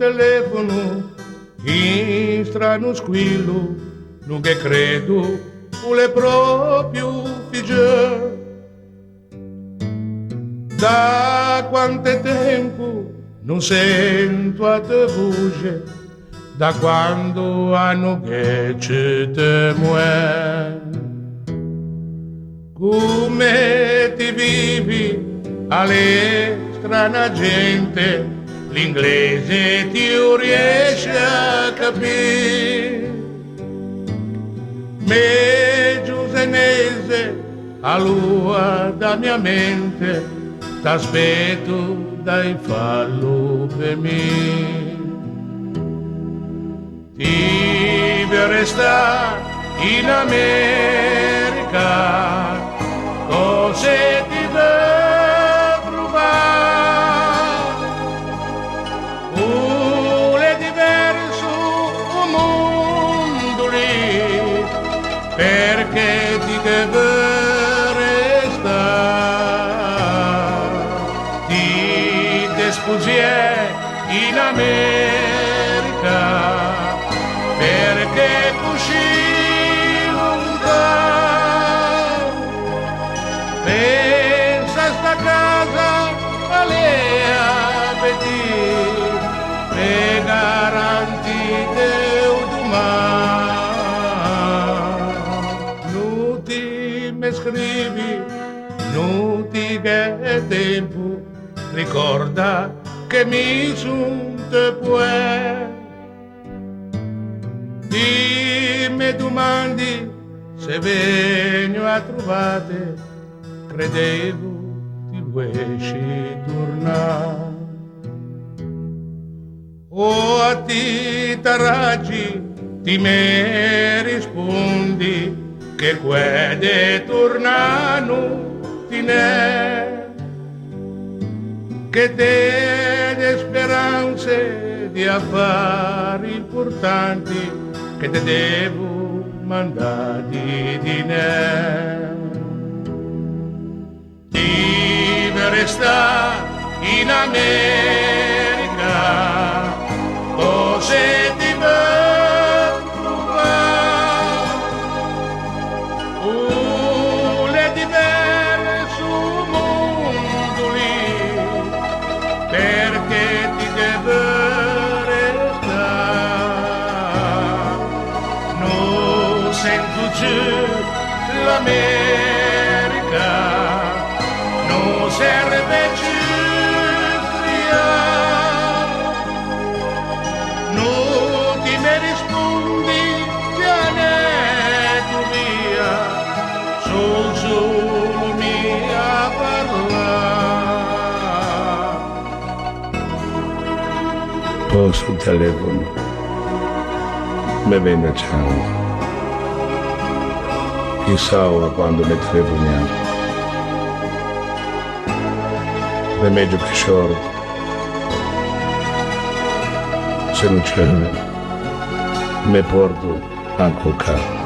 telefono in strano squillo, non che credo vuole proprio figge. Da quanto tempo non sento a te voce, da quando hanno che ci te muore. Come ti vivi alle strana gente, l'inglese ti riesce a capire. Me giusenese a lua da mia mente, t'aspetto dai fallo per me. Ti resta in America, cose ti devo trovare, è diverso un mondo lì, perché ti devo restare. Ti sposi in America, perché così lontano. Pensa a sta casa a lei e garantite domani. Non ti mi scrivi, non ti che tempo, ricorda che mi son te puoi. Ti mi domandi se vengo a trovate, credevo ti vuesci tornare. O a ti t'arraggi, ti me rispondi che quede tornano ti ne, che te speranze di affari importanti che te devo mandare di ne. Ti resta in America, cose ti devo trovare, le diverso mondo lì, perché ti devo restare. Non sento giù l'America, non serve più criare, non ti mi rispondi pianeta via, solo mia parlare. Ho sul telefono, mi viene chance, chissà quando mi telefoniamo. È meglio che short, se non c'è, mi porto anche il capo.